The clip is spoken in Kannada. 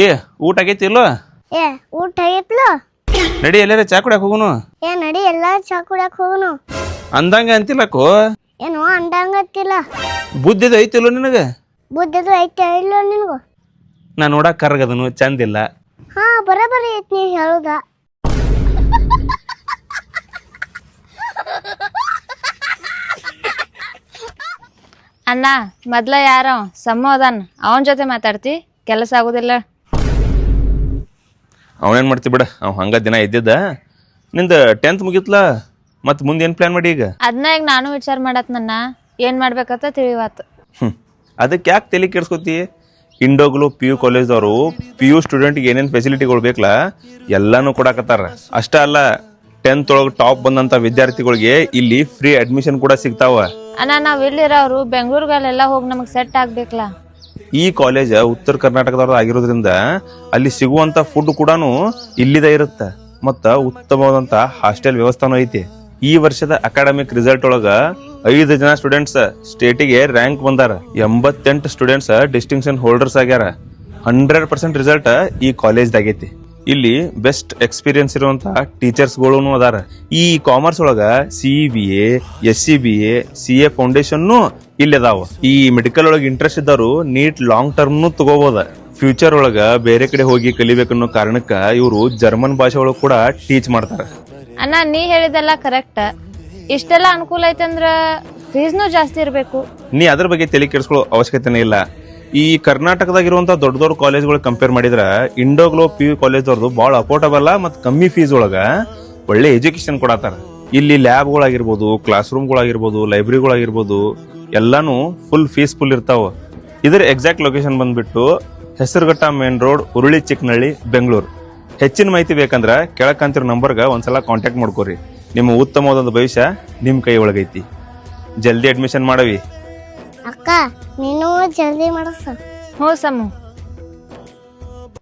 ಏ ಊಟ ಆಗೈತಿ ಇಲ್ಲೋ? ಏ ಊಟ ಆಗೈತ್ಲ? ನಡಿ ಎಲ್ಲಾರ ಚಾ ಕುಡಿಯಾಕ ಹೋಗುನು. ಏ ನಡಿ ಎಲ್ಲಾ ಚಾ ಕುಡಿಯಾಕ ಹೋಗುನು. ಅಂದಂಗ ಅಂತಿಲ್ಲಕೋ. ಏನು ಅಂದಂಗತ್ತಿಲ್ಲ. ಬುದ್ಧಿದು ಐತಿಲ್ಲೋ ನಿನಗ? ಬುದ್ಧದು ಐತೆ ಇಲ್ಲ ನಿನಗೂ? ನಾ ನೋಡಕ್ ಕರ್ಗದನು ಚಂದಿಲ್ಲ. ಹಾ ಬರಬರಿ ಐತಿ ನೀ ಹೇಳುದ. ಅಣ್ಣ ಮೊದ್ಲ ಯಾರ ಸಮ್ಮ ಅದಾನ ಅವನ ಜೊತೆ ಮಾತಾಡ್ತಿ, ಕೆಲಸ ಆಗುದಿಲ್ಲ. ಅವನೇನ್ ಮಾಡ್ತಿ ಬಿಡ, ಅವ್ ಹಂಗ ದಿನ ಇದ್ದಿದ್ದ. ನಿಂದ 10th ಮುಗಿತ್ಲ, ಮತ್ ಮುಂದೆ ಏನ್ ಪ್ಲಾನ್ ಮಾಡಿ ಈಗ? ಅದನ್ನ ಈಗ ನಾನು ವಿಚಾರ ಮಾಡತ್ ನನ್ನ ಏನ್ ಮಾಡ್ಬೇಕಂತ ತಿಳಿವಾತು. ಅದಕ್ಕೆ ಯಾಕೆ ತಲೆ ಕೆಡ್ಸ್ಕೊತಿ? ಇಂಡೋಗ್ಲೋ PU ಕಾಲೇಜ್ದವರು PU ಸ್ಟೂಡೆಂಟ್ಗೆ ಏನೇನ್ ಫೆಸಿಲಿಟಿಗಳು ಬೇಕಲ್ಲ ಎಲ್ಲಾನು ಕೊಡಾಕತ್ತಾರ. ಅಷ್ಟ ಅಲ್ಲ, 10th ಒಳಗೆ ಟಾಪ್ ಬಂದಂತ ವಿದ್ಯಾರ್ಥಿಗಳಿಗೆ ಇಲ್ಲಿ ಫ್ರೀ ಅಡ್ಮಿಷನ್ ಕೂಡ ಸಿಗ್ತಾವ. ಅಣ್ಣ ನಾವ್ ಇಲ್ಲಿರೋರು ಬೆಂಗ್ಳೂರ್ಗಲ್ಲೆಲ್ಲ ಹೋಗಿ ನಮಗ್ ಸೆಟ್ ಆಗ್ಬೇಕಲ್ಲ. ಈ ಕಾಲೇಜ್ ಉತ್ತರ ಕರ್ನಾಟಕದವ್ರದ್ದು ಆಗಿರೋದ್ರಿಂದ ಅಲ್ಲಿ ಸಿಗುವಂತ ಫುಡ್ ಕೂಡ ಇಲ್ಲಿದ ಇರುತ್ತ. ಮತ್ತ ಉತ್ತಮವಾದಂತ ಹಾಸ್ಟೆಲ್ ವ್ಯವಸ್ಥಾನು ಐತಿ. ಈ ವರ್ಷದ ಅಕಾಡೆಮಿಕ್ ರಿಸಲ್ಟ್ ಒಳಗ 5 ಜನ ಸ್ಟೂಡೆಂಟ್ಸ್ ಸ್ಟೇಟಿಗೆ ರ್ಯಾಂಕ್ ಬಂದಾರ. 88 ಸ್ಟೂಡೆಂಟ್ಸ್ ಡಿಸ್ಟಿಂಕ್ಷನ್ ಹೋಲ್ಡರ್ಸ್ ಆಗ್ಯಾರ. 100% ರಿಸಲ್ಟ್ ಈ ಕಾಲೇಜ್ ಆಗೈತಿ. ಇಲ್ಲಿ ಬೆಸ್ಟ್ ಎಕ್ಸ್ಪೀರಿಯನ್ಸ್ ಇರುವಂತ ಟೀಚರ್ಸ್ ಗಳು ಅದಾರ. ಈ ಕಾಮರ್ಸ್ ಒಳಗ CBA, SCBA, CA ಫೌಂಡೇಶನ್ ಇಲ್ಲಿ ಅದಾವ. ಈ ಮೆಡಿಕಲ್ ಒಳಗ ಇಂಟ್ರೆಸ್ಟ್ ಇದ್ದವರು ನೀಟ್ ಲಾಂಗ್ ಟರ್ಮ್ ತಗೋಬಹುದ. ಫ್ಯೂಚರ್ ಒಳಗ ಬೇರೆ ಕಡೆ ಹೋಗಿ ಕಲಿಬೇಕನ್ನೋ ಕಾರಣಕ್ಕ ಇವರು ಜರ್ಮನ್ ಭಾಷೆ ಒಳಗ ಕೂಡ ಟೀಚ್ ಮಾಡ್ತಾರ. ಅಣ್ಣ ನೀ ಹೇಳಿದೆಲ್ಲ ಕರೆಕ್ಟ್. ಇಷ್ಟೆಲ್ಲ ಅನುಕೂಲ ಐತಂದ್ರ ಫೀಸ್ನು ಜಾಸ್ತಿ ಇರ್ಬೇಕು. ನೀ ಅದ್ರ ಬಗ್ಗೆ ತಲೆ ಕೆಡಿಸ್ಕೊಳ್ಳೋ ಅವಶ್ಯಕತೆನೇ ಇಲ್ಲ. ಈ ಕರ್ನಾಟಕದಾಗಿರುವಂತ ದೊಡ್ಡ ದೊಡ್ಡ ಕಾಲೇಜ್ಗಳು ಕಂಪೇರ್ ಮಾಡಿದ್ರ ಇಂಡೋಗ್ಲೋ PU ಕಾಲೇಜ್ ಅವ್ರದ್ದು ಬಹಳ ಅಫೋರ್ಡಬಲ್ ಮತ್ ಕಮ್ಮಿ ಫೀಸ್ ಒಳಗ ಒಳ್ಳೆ ಎಜುಕೇಶನ್ ಕೊಡತಾರ. ಇಲ್ಲಿ ಲ್ಯಾಬ್ಗಳಾಗಿರ್ಬೋದು, ಕ್ಲಾಸ್ ರೂಮ್ಗಳಾಗಿರ್ಬೋದು, ಲೈಬ್ರರಿಗಳಾಗಿರ್ಬೋದು ಎಲ್ಲಾನು ಫುಲ್ ಫೀಸ್ಫುಲ್ ಇರ್ತಾವ. ಇದ್ರ ಎಕ್ಸಾಕ್ಟ್ ಲೊಕೇಶನ್ ಬಂದ್ಬಿಟ್ಟು ಹೆಸರುಘಟ್ಟ ಮೇನ್ ರೋಡ್, ಉರುಳಿ ಚಿಕ್ಕನಹಳ್ಳಿ, ಬೆಂಗಳೂರು. ಹೆಚ್ಚಿನ ಮಾಹಿತಿ ಬೇಕಂದ್ರ ಕೆಳಕಂತಿರೋ ನಂಬರ್ಗ ಒಂದ್ಸಲ ಕಾಂಟ್ಯಾಕ್ಟ್ ಮಾಡ್ಕೋರಿ. ನಿಮ್ಮ ಉತ್ತಮವಾದ ಭವಿಷ್ಯ ನಿಮ್ ಕೈ ಒಳಗೈತಿ. ಜಲ್ದಿ ಅಡ್ಮಿಷನ್ ಮಾಡವಿ. ಅಕ್ಕ ನೀನು ಜಲ್ದಿ ಮಾಡಸ. ಹ್ಞೂ ಸಮ್ಮು.